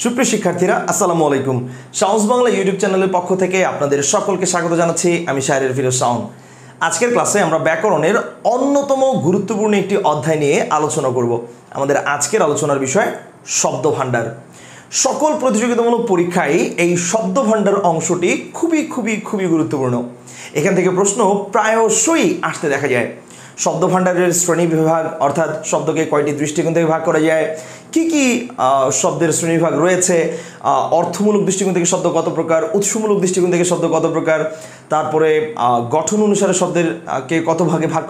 সুপ্রিয় শিক্ষার্থীরা আসসালামু আলাইকুম। সাউন্স বাংলা ইউটিউব চ্যানেলের পক্ষ থেকে আপনাদের সকলকে স্বাগত জানাচ্ছি। আমি শাহরিয়ার ফিরোজ শাওন। আজকের ক্লাসে আমরা ব্যাকরণের অন্যতম গুরুত্বপূর্ণ একটি অধ্যায় নিয়ে আলোচনা করব। আমাদের আজকের আলোচনার বিষয় শব্দ ভাণ্ডার। সকল প্রতিযোগিতামূলক পরীক্ষায় এই শব্দ ভাণ্ডার অংশটি খুবই গুরুত্বপূর্ণ। এখান থেকে প্রশ্ন প্রায়শই আসতে দেখা যায়। শব্দ ভাণ্ডারের শ্রেণী বিভাগ অর্থাৎ শব্দকে কয়টি দৃষ্টিকোণ থেকে ভাগ করা যায়, কি শব্দের শ্রেণীবিভাগ রয়েছে, অর্থমূলক দৃষ্টিকোণ থেকে শব্দ কত প্রকার, উৎসমূলক দৃষ্টিকোণ থেকে শব্দ কত প্রকার, তারপরে গঠন অনুসারে শব্দের কে কত ভাগে ভাগ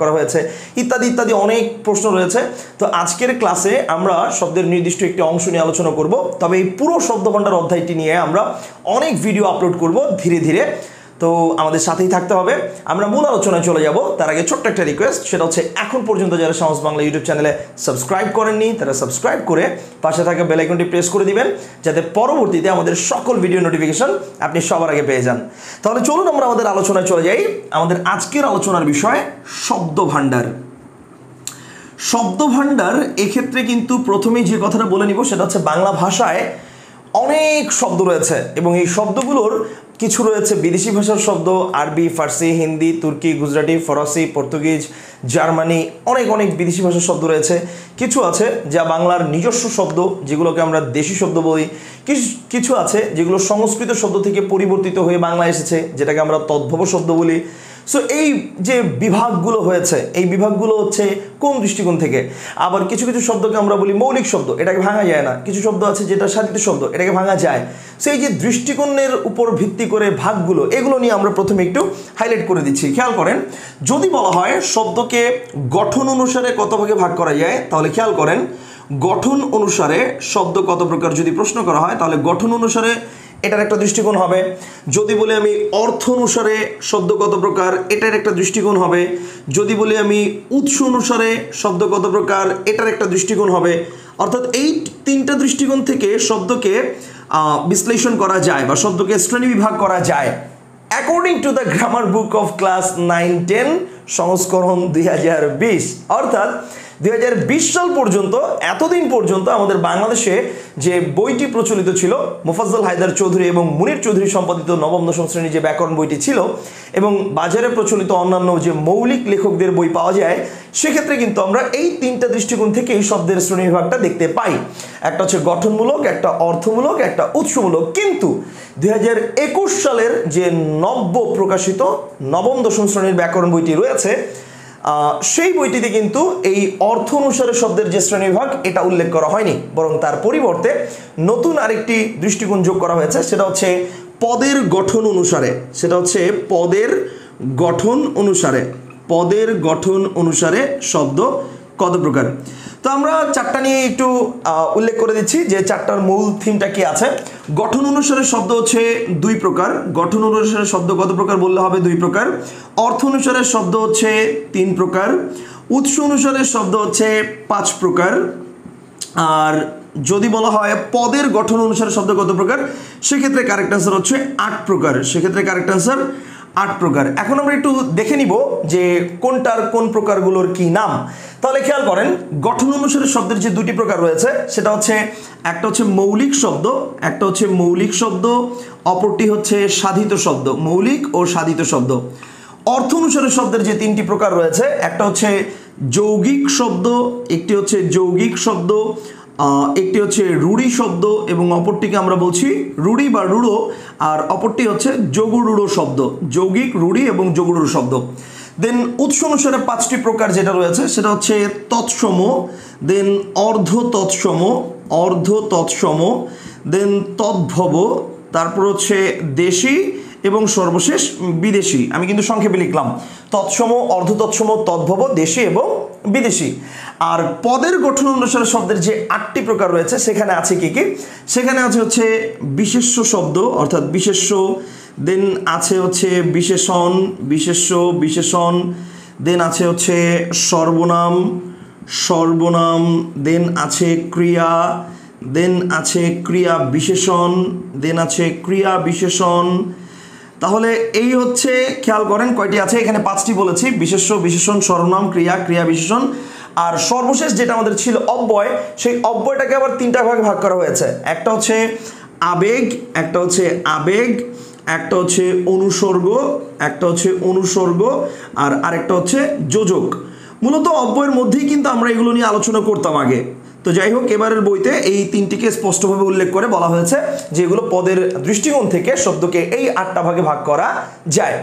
করা হয়েছে ইত্যাদি অনেক প্রশ্ন রয়েছে। তো আজকের ক্লাসে আমরা শব্দের নির্দিষ্ট একটি অংশ নিয়ে আলোচনা করব। তবে এই পুরো শব্দ ভাণ্ডার অধ্যায়টি নিয়ে আমরা অনেক ভিডিও আপলোড করব ধীরে ধীরে। তো আমাদের সাথেই থাকতে হবে। আমরা মূল আলোচনায় চলে যাব তার আগে ছোট্ট একটা রিকোয়েস্ট, সেটা হচ্ছে এখন পর্যন্ত যারা সাউন্স বাংলা ইউটিউব চ্যানেলে সাবস্ক্রাইব করেননি তারা সাবস্ক্রাইব করে পাশে থাকা বেল আইকনটি প্রেস করে দিবেন, যাতে পরবর্তীতে আমাদের সকল ভিডিও নোটিফিকেশন আপনি সবার আগে পেয়ে যান। তাহলে চলুন আমরা আমাদের আলোচনায় চলে যাই। আমাদের আজকের আলোচনার বিষয় শব্দ ভাণ্ডার। শব্দ ভাণ্ডার এক্ষেত্রে কিন্তু প্রথমেই যে কথাটা বলে নিব সেটা হচ্ছে বাংলা ভাষায় অনেক শব্দ রয়েছে এবং এই শব্দগুলোর কিছু রয়েছে বিদেশি ভাষার শব্দ, আরবি, ফার্সি, হিন্দি, তুর্কি, গুজরাটি, ফরাসি, পর্তুগিজ, জার্মানি, অনেক বিদেশি ভাষার শব্দ রয়েছে। কিছু আছে যা বাংলার নিজস্ব শব্দ, যেগুলোকে আমরা দেশি শব্দ বলি। কিছু আছে যেগুলো সংস্কৃত শব্দ থেকে পরিবর্তিত হয়ে বাংলা এসেছে, যেটাকে আমরা তদ্ভব শব্দ বলি। সো এই যে বিভাগগুলো হয়েছে, এই বিভাগগুলো হচ্ছে কোন দৃষ্টিকোণ থেকে। আবার কিছু শব্দকে আমরা বলি মৌলিক শব্দ, এটাকে ভাঙা যায় না। কিছু শব্দ আছে যেটা সাধিত শব্দ, এটাকে ভাঙা যায়। সেই যে দৃষ্টিকোণের উপর ভিত্তি করে ভাগগুলো, এগুলো নিয়ে আমরা প্রথমে একটু হাইলাইট করে দিচ্ছি। খেয়াল করেন, যদি বলা হয় শব্দকে গঠন অনুসারে কত ভাগে ভাগ করা যায়, তাহলে খেয়াল করেন গঠন অনুসারে শব্দ কত প্রকার যদি প্রশ্ন করা হয়, তাহলে গঠন অনুসারে এটার একটা দৃষ্টিকোণ হবে। যদি বলি আমি অর্থ অনুসারে শব্দ কত প্রকার, এটার একটা দৃষ্টিকোণ হবে। যদি বলি আমি উৎস অনুসারে শব্দ কত প্রকার, এটার একটা দৃষ্টিকোণ হবে। অর্থাৎ এই তিনটা দৃষ্টিকোণ থেকে শব্দকে বিশ্লেষণ করা যায় বা শব্দকে শ্রেণীবিভাগ করা যায় according to the grammar book of class 9-10 সংস্করণ 2020। অর্থাৎ 2020 সাল পর্যন্ত, এতদিন পর্যন্ত আমাদের বাংলাদেশে যে বইটি প্রচলিত ছিল, মোফাজ্জল হায়দার চৌধুরী এবং মুনির চৌধুরী সম্পাদিত নবম দশম শ্রেণীর যে ব্যাকরণ বইটি ছিল এবং বাজারে প্রচলিত অন্যান্য যে মৌলিক লেখকদের বই পাওয়া যায়, সেক্ষেত্রে কিন্তু আমরা এই তিনটা দৃষ্টিকোণ থেকে এই শব্দের শ্রেণীবিভাগটা দেখতে পাই। একটা হচ্ছে গঠনমূলক, একটা অর্থমূলক, একটা উৎসমূলক। কিন্তু 2021 সালের যে নব্য প্রকাশিত নবম দশম শ্রেণীর ব্যাকরণ বইটি রয়েছে, সেই বইটিতে কিন্তু এই অর্থ অনুসারে শব্দের যে শ্রেণীবিভাগ এটা উল্লেখ করা হয়নি, বরং তার পরিবর্তে নতুন আরেকটি দৃষ্টিকোণ যোগ করা হয়েছে। সেটা হচ্ছে পদের গঠন অনুসারে। পদের গঠন অনুসারে শব্দ কত প্রকার। তো আমরা চারটা নিয়ে একটু উল্লেখ করে দিচ্ছি যে চারটার মূল থিমটা কি আছে। গঠন অনুসারে শব্দ হচ্ছে 2 প্রকার। গঠন অনুসারে শব্দ কত প্রকার বললে হবে 2 প্রকার। অর্থ অনুসারে শব্দ হচ্ছে 3 প্রকার। উৎস অনুসারে শব্দ হচ্ছে 5 প্রকার। আর যদি বলা হয় পদের গঠন অনুসারে শব্দ কত প্রকার, সেক্ষেত্রে কারেক্ট আনসার হচ্ছে 8 প্রকার। এখন আমরা একটু দেখে নিব যে কোনটার কোন প্রকারগুলোর কি নাম। তাহলে খেয়াল করেন, গঠন অনুসারে শব্দের যে 2টি প্রকার রয়েছে, সেটা হচ্ছে একটা হচ্ছে মৌলিক শব্দ, অপরটি হচ্ছে সাধিত শব্দ, মৌলিক ও সাধিত শব্দ। অর্থ অনুসারে শব্দের যে 3টি প্রকার রয়েছে, একটা হচ্ছে যৌগিক শব্দ, একটি হচ্ছে রূঢ়ি শব্দ এবং অপরটিকে আমরা বলছি রূঢ়ি বা রূঢ়, আর অপরটি হচ্ছে যোগরূঢ় শব্দ। যৌগিক, রূঢ়ি এবং যোগরূঢ় শব্দ। দেন উৎস অনুসারে 5টি প্রকার যেটা রয়েছে, সেটা হচ্ছে তৎসম, দেন অর্ধ তৎসম, দেন তদ্ভব, তারপর হচ্ছে দেশি এবং সর্বশেষ বিদেশি। আমি কিন্তু সংক্ষেপে লিখলাম তৎসম, অর্ধ তৎসম, তদ্ভব, দেশি এবং বিদেশি। আর পদের গঠন অনুসারে শব্দের যে 8টি প্রকার রয়েছে, সেখানে আছে কি সেখানে আছে হচ্ছে বিশেষ্য শব্দ অর্থাৎ বিশেষ্য, দেন আছে হচ্ছে বিশেষণ, দেন আছে হচ্ছে সর্বনাম, দেন আছে ক্রিয়া, দেন আছে ক্রিয়া বিশেষণ, তাহলে এই হচ্ছে খেয়াল করেন কয়টি আছে। এখানে 5টি বলেছি, বিশেষ্য, বিশেষণ, সর্বনাম, ক্রিয়া, ক্রিয়া বিশেষণ। আর সর্বশেষ যেটা আমাদের ছিল অব্যয়, সেই অব্যয়টাকে আবার তিনটা ভাগে ভাগ করা হয়েছে। একটা হচ্ছে আবেগ, একটা হচ্ছে আবেগ, একটা হচ্ছে অনুসর্গ, একটা হচ্ছে অনুসর্গ, আর আরেকটা হচ্ছে যোজক। মূলত অব্যয়ের মধ্যেই কিন্তু আমরা এগুলো নিয়ে আলোচনা করতাম আগে। তো যাই হোক, এবারের বইতে এই তিনটিকে স্পষ্টভাবে উল্লেখ করে বলা হয়েছে যে এগুলো পদের দৃষ্টিকোণ থেকে শব্দকে এই 8টা ভাগে ভাগ করা যায়।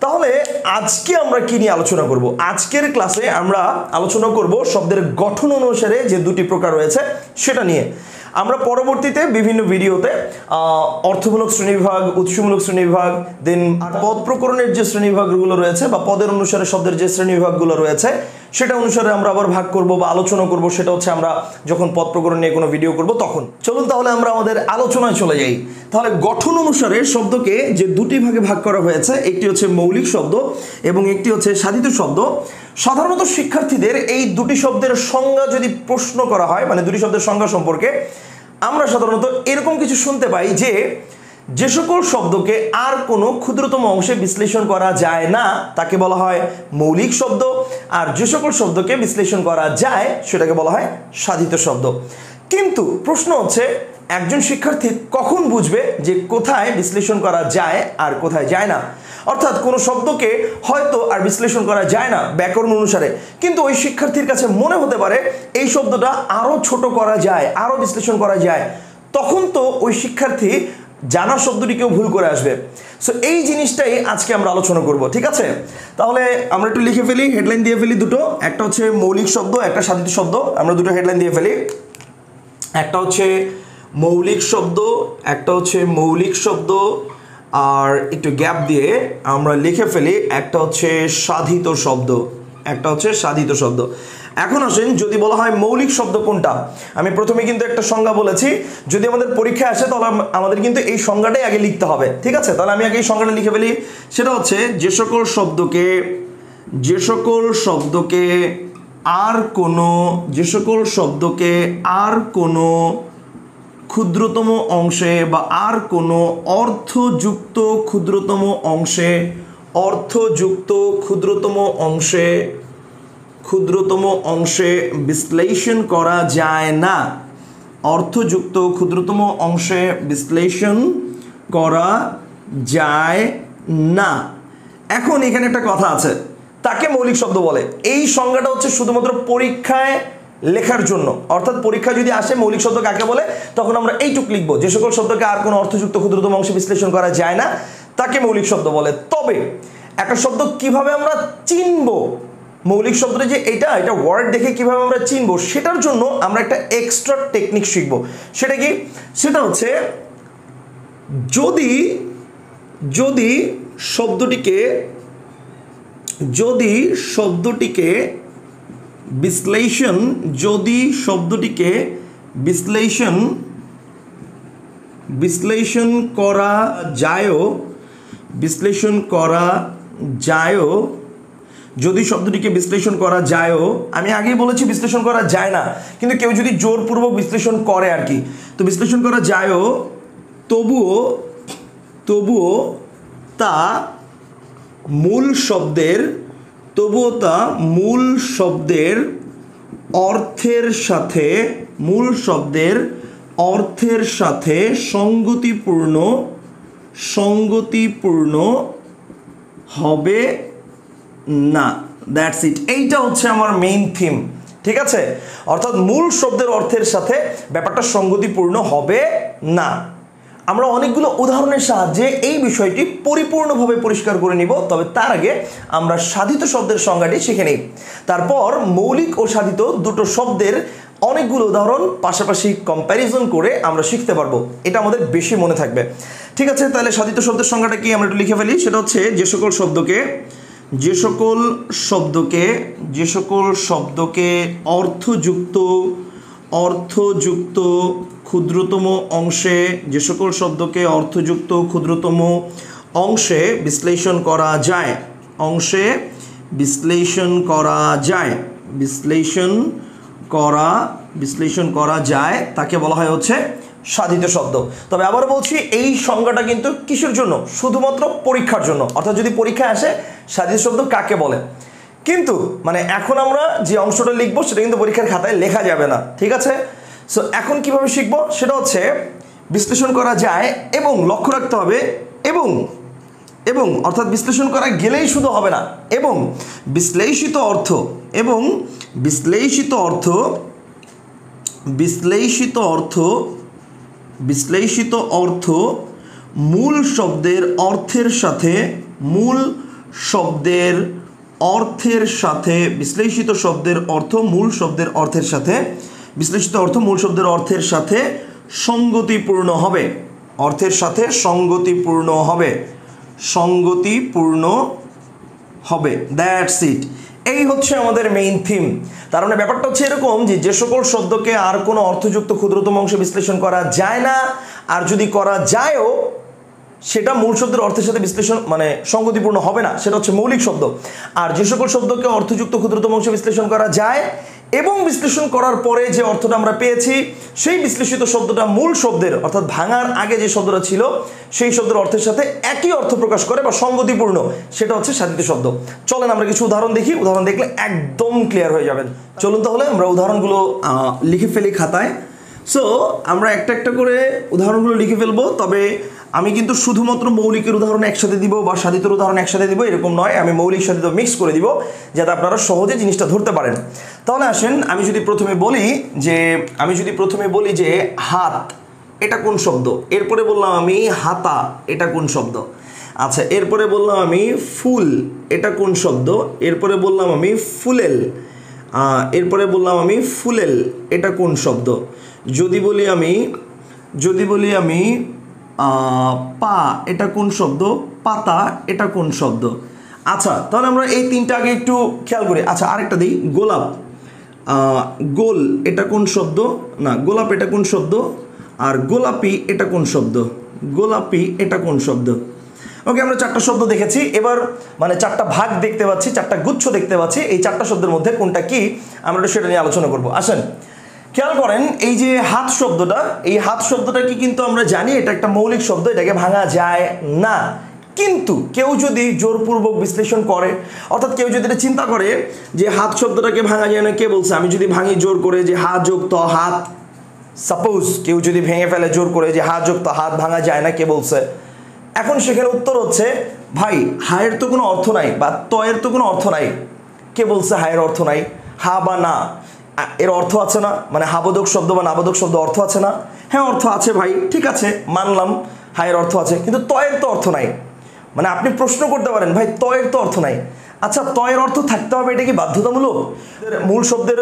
তাহলে আজকে আমরা কি নিয়ে আলোচনা করব? আজকের ক্লাসে আমরা আলোচনা করব শব্দের গঠন অনুসারে যে দুটি প্রকার রয়েছে সেটা নিয়ে। আমরা পরবর্তীতে বিভিন্ন ভিডিওতে অর্থমূলক শ্রেণীবিভাগ, উৎসমূলক শ্রেণীবিভাগ, দেন পদ প্রকরণের যে শ্রেণীবিভাগগুলো রয়েছে বা পদের অনুসারে শব্দের যে শ্রেণীবিভাগগুলো রয়েছে সেটা অনুসারে আমরা আবার ভাগ করব বা আলোচনা করব। সেটা হচ্ছে আমরা যখন পদ প্রকরণ নিয়ে কোনো ভিডিও করব তখন। চলুন তাহলে আমরা আমাদের আলোচনায় চলে যাই। তাহলে গঠন অনুসারে শব্দকে যে দুটি ভাগে ভাগ করা হয়েছে, একটি হচ্ছে মৌলিক শব্দ এবং একটি হচ্ছে সাধিত শব্দ। সাধারণত শিক্ষার্থীদের এই দুটি শব্দের সংজ্ঞা যদি প্রশ্ন করা হয়, মানে দুটি শব্দের সংজ্ঞা সম্পর্কে, আমরা সাধারণত এরকম কিছু শুনতে পাই যে যে সকল শব্দকে আর কোনো ক্ষুদ্রতম অংশে বিশ্লেষণ করা যায় না তাকে বলা হয় মৌলিক শব্দ, আর যে সকল শব্দকে বিশ্লেষণ করা যায় সেটাকে বলা হয় সাধিত শব্দ। কিন্তু প্রশ্ন হচ্ছে, একজন শিক্ষার্থী কখন বুঝবে যে কোথায় বিশ্লেষণ করা যায় আর কোথায় যায় না? অর্থাৎ কোনো শব্দকে হয়তো আর বিশ্লেষণ করা যায় না ব্যাকরণ অনুসারে, কিন্তু ওই শিক্ষার্থীর কাছে মনে হতে পারে এই শব্দটা আরও ছোট করা যায়, আরও বিশ্লেষণ করা যায়। তখন তো ওই শিক্ষার্থী জানা শব্দটিকেও ভুল করে আসবে। সো এই জিনিসটাই আজকে আমরা আলোচনা করব, ঠিক আছে? তাহলে আমরা একটু লিখে ফেলি, হেডলাইন দিয়ে ফেলি দুটো। একটা হচ্ছে মৌলিক শব্দ, একটা সাধিত শব্দ। আমরা দুটো হেডলাইন দিয়ে ফেলি। একটা হচ্ছে মৌলিক শব্দ, একটা হচ্ছে মৌলিক শব্দ, আর একটু গ্যাপ দিয়ে আমরা লিখে ফেলি একটা হচ্ছে সাধিত শব্দ, একটা হচ্ছে সাধিত শব্দ। এখন আসেন, যদি বলা হয় মৌলিক শব্দ কোনটা, আমি প্রথমে কিন্তু একটা সংজ্ঞা বলেছি। যদি আমাদের পরীক্ষায় আসে তাহলে আমাদের কিন্তু এই সংজ্ঞাটাই আগে লিখতে হবে, ঠিক আছে? তাহলে আমি আগে এই সংজ্ঞাটা লিখে ফেলি। সেটা হচ্ছে যে সকল শব্দকে আর কোনো ক্ষুদ্রতম অংশে বা আর কোনো অর্থযুক্ত ক্ষুদ্রতম অংশে বিশ্লেষণ করা যায় না, অর্থযুক্ত ক্ষুদ্রতম অংশে বিশ্লেষণ করা যায় না। এখন এখানে একটা কথা আছে, তাকে মৌলিক শব্দ বলে। এই সংজ্ঞাটা হচ্ছে শুধুমাত্র পরীক্ষায় লেখার জন্য, অর্থাৎ পরীক্ষা যদি আসে মৌলিক শব্দ কাকে বলে, তখন আমরা এইটুক লিখবো, যে সকল শব্দকে আর কোনো অর্থযুক্ত ক্ষুদ্রতম অংশে বিশ্লেষণ করা যায় না তাকে মৌলিক শব্দ বলে। তবে একটা শব্দ কিভাবে আমরা চিনবো, মৌলিক শব্দটা যে এটা ওয়ার্ড দেখে কিভাবে আমরা চিনবো, সেটার জন্য আমরা একটা এক্সট্রা টেকনিক শিখবো। সেটা কি? সেটা হচ্ছে যদি শব্দটিকে বিশ্লেষণ করা যায়ও, যদি শব্দটিকে বিশ্লেষণ করা যায়ও, আমি আগেই বলেছি বিশ্লেষণ করা যায় না, কিন্তু কেউ যদি জোরপূর্বক বিশ্লেষণ করে আর কি, তো বিশ্লেষণ করা যায়ও, তবুও তা মূল শব্দের অর্থের সাথে সঙ্গতিপূর্ণ হবে না। That's it. এইটা হচ্ছে আমার মেইন থিম, ঠিক আছে? অর্থাৎ মূল শব্দের অর্থের সাথে ব্যাপারটা সঙ্গতিপূর্ণ হবে না। আমরা অনেকগুলো উদাহরণের সাহায্যে এই বিষয়টি পরিপূর্ণভাবে পরিষ্কার করে নিব, তবে তার আগে আমরা সাধিত শব্দের সংজ্ঞাটি শিখে নিই। তারপর মৌলিক ও সাধিত দুটো শব্দের অনেকগুলো উদাহরণ পাশাপাশি কম্প্যারিজন করে আমরা শিখতে পারবো, এটা আমাদের বেশি মনে থাকবে, ঠিক আছে? তাহলে সাধিত শব্দের সংজ্ঞাটা কি আমরা একটু লিখে ফেলি। সেটা হচ্ছে যে সকল শব্দকে অর্থযুক্ত ক্ষুদ্রতম অংশে বিশ্লেষণ করা যায় তাকে বলা হয় হচ্ছে সাধিত শব্দ। তবে আবার বলছি, এই সংজ্ঞাটা কিন্তু কিসের জন্য? শুধুমাত্র পরীক্ষার জন্য। অর্থাৎ যদি পরীক্ষায় আসে সাধিত শব্দ কাকে বলে, কিন্তু মানে এখন আমরা যে অংশটা লিখবো সেটা কিন্তু পরীক্ষার খাতায় লেখা যাবে না, ঠিক আছে? সো এখন কিভাবে শিখবো সেটা হচ্ছে বিশ্লেষণ করা যায় এবং লক্ষ্য রাখতে হবে এবং এবং অর্থাৎ বিশ্লেষণ করা গেলেই শুধু হবে না, এবং বিশ্লেষিত অর্থ এবং বিশ্লেষিত অর্থ বিশ্লেষিত অর্থ বিশ্লেষিত অর্থ মূল শব্দের অর্থের সাথে মূল শব্দের অর্থের সাথে বিশ্লেষিত শব্দের অর্থ মূল শব্দের অর্থের সাথে বিশ্লেষিত অর্থ মূল শব্দের অর্থের সাথে সঙ্গতিপূর্ণ হবে, অর্থের সাথে সঙ্গতিপূর্ণ হবে, সঙ্গতিপূর্ণ হবে। That's it. এই হচ্ছে আমাদের মেইন থিম। তার মানে ব্যাপারটা হচ্ছে এরকম যে যে সকল শব্দকে আর কোনো অর্থযুক্ত ক্ষুদ্রতম অংশে বিশ্লেষণ করা যায় না, আর যদি করা যায়ও সেটা মূল শব্দের অর্থের সাথে বিশ্লেষণ মানে সঙ্গতিপূর্ণ হবে না, সেটা হচ্ছে মৌলিক শব্দ। আর যে সকল শব্দকে অর্থযুক্ত ক্ষুদ্রতম অংশে বিশ্লেষণ করা যায় এবং বিশ্লেষণ করার পরে যে অর্থটা আমরা পেয়েছি সেই বিশ্লেষিত শব্দটা মূল শব্দের অর্থাৎ ভাঙার আগে যে শব্দটা ছিল সেই শব্দের অর্থের সাথে একই অর্থ প্রকাশ করে বা সঙ্গতিপূর্ণ, সেটা হচ্ছে সাধিত শব্দ। চলেন আমরা কিছু উদাহরণ দেখি, উদাহরণ দেখলে একদম ক্লিয়ার হয়ে যাবেন। চলুন তাহলে আমরা উদাহরণগুলো লিখে ফেলি খাতায়। সো আমরা একটা একটা করে উদাহরণগুলো লিখে ফেলবো, তবে আমি কিন্তু শুধুমাত্র মৌলিকের উদাহরণ একসাথে দিব বা সাধিতের উদাহরণ একসাথে দিব এরকম নয়, আমি মৌলিক সাধিত মিক্স করে দিব যাতে আপনারা সহজে জিনিসটা ধরতে পারেন। তাহলে আসেন আমি যদি প্রথমে বলি যে হাত এটা কোন শব্দ, এরপরে বললাম আমি হাতা এটা কোন শব্দ, আচ্ছা এরপরে বললাম আমি ফুল এটা কোন শব্দ, এরপরে বললাম আমি ফুলেল, এরপরে বললাম আমি ফুলেল এটা কোন শব্দ, যদি বলি আমি পা এটা কোন শব্দ, পাতা এটা কোন শব্দ। আচ্ছা তাহলে আমরা এই তিনটা আগে একটু খেয়াল করি। আচ্ছা আরেকটা দিই, গোলাপ, গোল এটা কোন শব্দ, না গোলাপ এটা কোন শব্দ, আর গোলাপি এটা কোন শব্দ, গোলাপি এটা কোন শব্দ। ওকে, আমরা চারটা শব্দ দেখেছি, এবার মানে চারটা ভাগ দেখতে পাচ্ছি, চারটা গুচ্ছ দেখতে পাচ্ছি, এই চারটা শব্দের মধ্যে কোনটা কি আমরা সেটা নিয়ে আলোচনা করব। আসেন খেয়াল করেন এই যে হাত শব্দটা, এই হাত শব্দটা কি কিন্তু আমরা জানি এটা একটা মৌলিক শব্দ, এটাকে ভাঙা যায় না। কিন্তু কেউ যদি জোরপূর্বক বিশ্লেষণ করে, অর্থাৎ কেউ যদি এটা চিন্তা করে যে হাত শব্দটাকে ভাঙা যায় না, কে বলছে? আমি যদি ভাঙি জোর করে যে হা যোগ ত হাত, সাপোজ কেউ যদি ভেঙে ফেলে জোর করে যে হা যোগ ত হাত ভাঙা যায় না, কে বলছে? এখন সেখানে উত্তর হচ্ছে ভাই হায়ের তো কোনো অর্থ নাই বা তয়ের তো কোনো অর্থ নাই, কে বলছে হায়ের অর্থ নাই? হা বা না এর অর্থ আছে না, মানে হাবোধক শব্দ বা নাবোধক শব্দ অর্থ আছে না? হ্যাঁ অর্থ আছে ভাই, ঠিক আছে মানলাম হায়ের অর্থ আছে, কিন্তু তয়ের তো অর্থ নাই। মানে আপনি প্রশ্ন করতে পারেন ভাই তয়ের তো অর্থ নাই, আচ্ছা তয়ের অর্থ থাকতে হবে এটা কি বাধ্যতামূলক? মূল শব্দের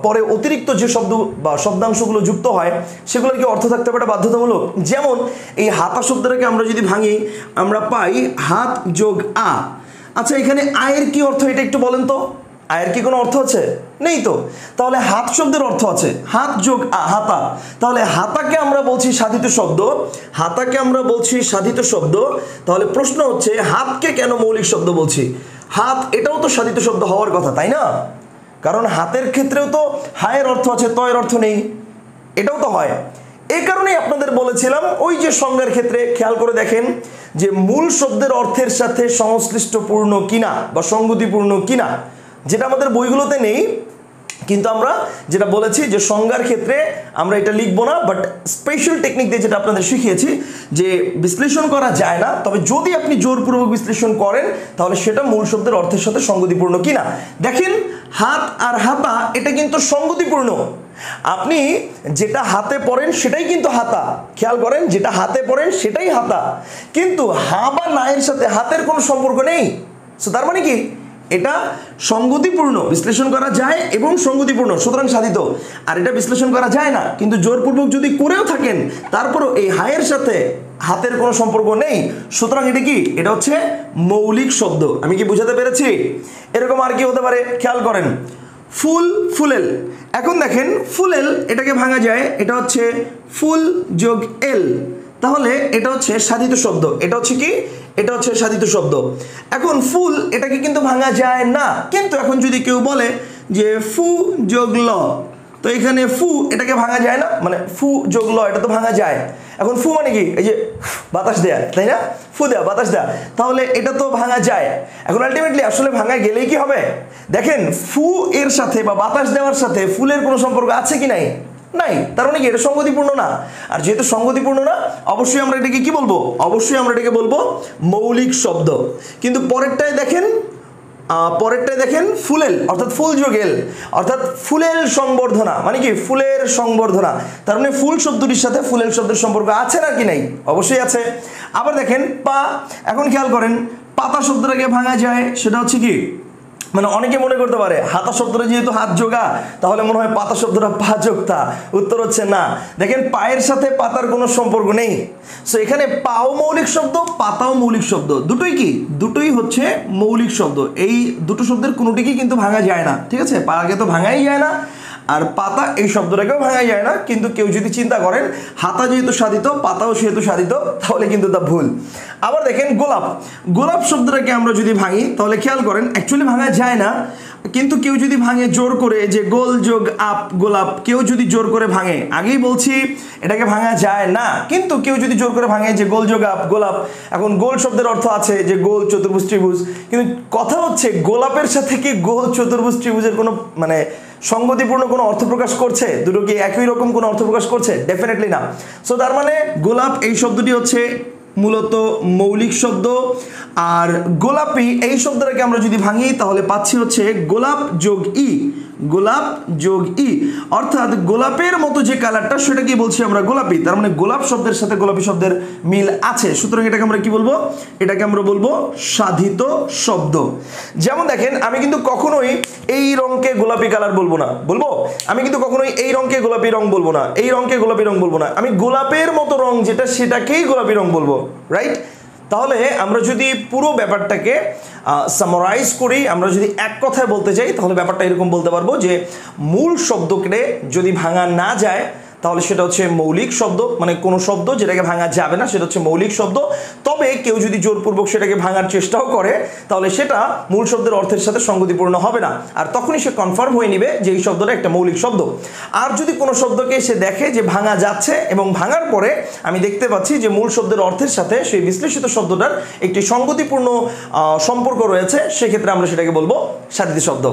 পরে অতিরিক্ত যে শব্দ বা শব্দাংশগুলো যুক্ত হয় সেগুলোর কি অর্থ থাকতে হবে এটা বাধ্যতামূলক? যেমন এই হাতা শব্দটাকে আমরা যদি ভাঙি আমরা পাই হাত যোগ আ, আচ্ছা এখানে আয়ের কি অর্থ এটা একটু বলেন তো, আয়ের কি কোনো অর্থ আছে? নেই তো। তাহলে হাত শব্দের অর্থ আছে হাত যোগ হাতা, তাহলে হাতাকে আমরা বলছি সাধিত শব্দ, হাতাকে আমরা বলছি সাধিত শব্দ। তাহলে প্রশ্ন হচ্ছে হাতকে কেন মৌলিক শব্দ বলছি? হাত এটাও তো সাধিত শব্দ হওয়ার কথা, তাই না? কারণ হাতের ক্ষেত্রেও তো হায়ের অর্থ আছে, তয়ের অর্থ নেই, এটাও তো হয়। এই কারণেই আপনাদের বলেছিলাম ওই যে সংজ্ঞার ক্ষেত্রে খেয়াল করে দেখেন যে মূল শব্দের অর্থের সাথে সংশ্লিষ্টপূর্ণ কিনা বা সঙ্গতিপূর্ণ কিনা, যেটা আমাদের বইগুলোতে নেই, কিন্তু আমরা যেটা বলেছি যে সংজ্ঞার ক্ষেত্রে আমরা এটা লিখবো না, বাট স্পেশাল টেকনিক দিয়ে যেটা আপনাদের শিখিয়েছি যে বিশ্লেষণ করা যায় না, তবে যদি আপনি জোরপূর্বক বিশ্লেষণ করেন তাহলে সেটা মূল শব্দের অর্থের সাথে সঙ্গতিপূর্ণ কিনা। দেখেন হাত আর হাতা এটা কিন্তু সঙ্গতিপূর্ণ, আপনি যেটা হাতে পড়েন সেটাই কিন্তু হাতা, খেয়াল করেন যেটা হাতে পড়েন সেটাই হাতা, কিন্তু হা বা না এর সাথে হাতের কোনো সম্পর্ক নেই। সো তার মানে কি এটা সঙ্গতিপূর্ণ, বিশ্লেষণ করা যায় এবং সঙ্গতিপূর্ণ, সুতরাং সাধিত। আর এটা বিশ্লেষণ করা যায় না কিন্তু জোরপূর্বক যদি করেও থাকেন তারপরও এই হায়ের সাথে হাতের কোনো সম্পর্ক নেই, সুতরাং এটা কি? এটা হচ্ছে মৌলিক শব্দ। আমি কি বুঝাতে পেরেছি? এরকম আর কি হতে পারে খেয়াল করেন, ফুল ফুলেল। এখন দেখেন ফুলেল এটাকে ভাঙা যায়, এটা হচ্ছে ফুল যোগ এল, তাহলে এটা হচ্ছে সাধিত শব্দ, এটা হচ্ছে কি? এটা হচ্ছে সাধিত শব্দ। এখন ফুল এটাকে কিন্তু ভাঙা যায় না, কিন্তু এখন যদি কেউ বলে যে ফু যোগ ল, তো এখানে ফু এটাকে ভাঙা যায় না, মানে ফু যোগ ল এটা তো ভাঙা যায়। এখন ফু মানে কি, এই যে বাতাস দেয়া, তাই না, ফু দেয়া বাতাস দেয়া, তাহলে এটা তো ভাঙা যায়। এখন আলটিমেটলি আসলে ভাঙা গেলেই কি হবে, দেখেন ফু এর সাথে বা বাতাস দেওয়ার সাথে ফুলের কোনো সম্পর্ক আছে কি নাই, নাই, তার মানে কি এটা সঙ্গতিপূর্ণ না। আর যেহেতু সঙ্গতিপূর্ণ না, অবশ্যই আমরা এটাকে কি বলবো, অবশ্যই আমরা এটাকে বলবো মৌলিক শব্দ। কিন্তু পরেরটায় দেখেন ফুলেল অর্থাৎ ফুল যোগ এল অর্থাৎ ফুলেল সংবর্ধনা, মানে কি ফুলের সংবর্ধনা, তার মানে ফুল শব্দটির সাথে ফুলেল শব্দের সম্পর্ক আছে না কি নাই, অবশ্যই আছে। আবার দেখেন পা, এখন খেয়াল করেন পাতা শব্দটাকে ভাঙা যায়, সেটা হচ্ছে কি, মানে অনেকে মনে করতে পারে হাতা শব্দটা যেহেতু হাত যোগা তাহলে মনে হয় পাতা শব্দটা পা যোগতা, উত্তর হচ্ছে না। দেখেন পায়ের সাথে পাতার কোনো সম্পর্ক নেই। সো এখানে পাও মৌলিক শব্দ, পাতাও মৌলিক শব্দ, দুটোই কি, দুটোই হচ্ছে মৌলিক শব্দ। এই দুটো শব্দের কোনোটিকেই কিন্তু ভাঙা যায় না, ঠিক আছে, পাকে তো ভাঙাই যায় না, আর পাতা এই শব্দটাকেও ভাঙা যায় না। কিন্তু কেউ যদি চিন্তা করেন হাতা যেহেতু সাধিত পাতাও সেহেতু সাধিত, তাহলে কিন্তু তা ভুল। আবার দেখেন গোলাপ, গোলাপ শব্দটাকে আমরা যদি ভাঙি তাহলে খেয়াল করেন অ্যাকচুয়ালি ভাঙা যায় না, কিন্তু কেউ যদি ভাঙে জোর করে, যে গোল যোগ আপ গোলাপ, কেউ যদি জোর করে ভাঙে, আগেই বলছি এটাকে ভাঙা যায় না, কিন্তু কেউ যদি জোর করে ভাঙে যে গোল যোগ আপ গোলাপ, এখন গোল শব্দের অর্থ আছে যে গোল চতুর্ভুজ ত্রিভুজ, কিন্তু কথা হচ্ছে গোলাপের সাথে কি গোল চতুর্ভুজ ত্রিভুজের কোনো মানে সঙ্গতিপূর্ণ কোনো অর্থ প্রকাশ করছে, দুটো কি একই রকম কোনো অর্থ প্রকাশ করছে, ডেফিনেটলি না। সো তার মানে গোলাপ এই শব্দটি হচ্ছে মূলত মৌলিক শব্দ। আর গোলাপি এই শব্দটাকে আমরা যদি ভাঙি তাহলে পাচ্ছি হচ্ছে গোলাপ যোগ ই, গোলাপ যোগ ই, অর্থাৎ গোলাপের মতো যে কালারটা সেটাকে বলছি আমরা গোলাপি, তার মানে গোলাপ শব্দের সাথে গোলাপি শব্দের মিল আছে। সুতরাং এটাকে আমরা কি বলবো, এটাকে আমরা বলবো সাধিত শব্দ। যেমন দেখেন আমি কিন্তু কখনোই এই রঙকে গোলাপি কালার বলবো না, বলবো আমি কিন্তু কখনোই এই রঙকে গোলাপি রং বলবো না, এই রঙকে গোলাপি রং বলবো না, আমি গোলাপের মতো রং যেটা সেটাকেই গোলাপি রং বলবো, রাইট। তাহলে আমরা যদি পুরো ব্যাপারটাকে সামারাইজ করি, আমরা যদি এক কথায় বলতে চাই তাহলে ব্যাপারটা এরকম বলতে পারবো যে মূল শব্দকে যদি ভাঙা না যায় তাহলে সেটা হচ্ছে মৌলিক শব্দ, মানে কোনো শব্দ যেটাকে ভাঙা যাবে না সেটা হচ্ছে মৌলিক শব্দ। তবে কেউ যদি জোরপূর্বক সেটাকে ভাঙার চেষ্টাও করে তাহলে সেটা মূল শব্দের অর্থের সাথে সঙ্গতিপূর্ণ হবে না, আর তখনই সে কনফার্ম হয়ে নিবে যে এই শব্দটা একটা মৌলিক শব্দ। আর যদি কোনো শব্দকে সে দেখে যে ভাঙা যাচ্ছে এবং ভাঙার পরে আমি দেখতে পাচ্ছি যে মূল শব্দের অর্থের সাথে সেই বিশ্লেষিত শব্দটার একটি সঙ্গতিপূর্ণ সম্পর্ক রয়েছে, সেক্ষেত্রে আমরা সেটাকে বলবো সাধিত শব্দ।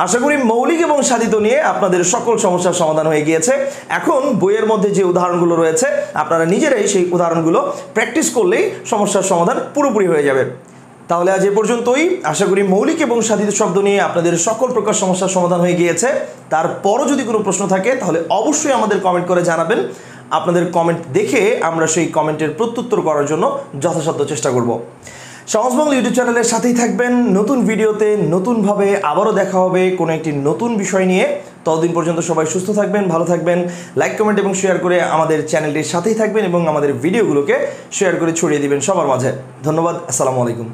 আশা করি মৌলিক এবং সাধিত নিয়ে আপনাদের সকল সমস্যার সমাধান হয়ে গিয়েছে। এখন বইয়ের মধ্যে যে উদাহরণগুলো রয়েছে আপনারা নিজেরাই সেই উদাহরণগুলো প্র্যাকটিস করলেই সমস্যার সমাধান পুরোপুরি হয়ে যাবে। তাহলে আজ এ পর্যন্তই। আশা করি মৌলিক এবং সাধিত শব্দ নিয়ে আপনাদের সকল প্রকার সমস্যার সমাধান হয়ে গিয়েছে। তারপরও যদি কোনো প্রশ্ন থাকে তাহলে অবশ্যই আমাদের কমেন্ট করে জানাবেন। আপনাদের কমেন্ট দেখে আমরা সেই কমেন্টের প্রত্যুত্তর করার জন্য যথাসাধ্য চেষ্টা করব। সহজ বাংলা ইউটিউব চ্যানেলের সাথেই থাকবেন। নতুন ভিডিওতে নতুনভাবে আবারও দেখা হবে কোনো একটি নতুন বিষয় নিয়ে। ততদিন পর্যন্ত সবাই সুস্থ থাকবেন, ভালো থাকবেন। লাইক, কমেন্ট এবং শেয়ার করে আমাদের চ্যানেলটির সাথেই থাকবেন এবং আমাদের ভিডিওগুলোকে শেয়ার করে ছড়িয়ে দিবেন সবার মাঝে। ধন্যবাদ। আসসালামু আলাইকুম।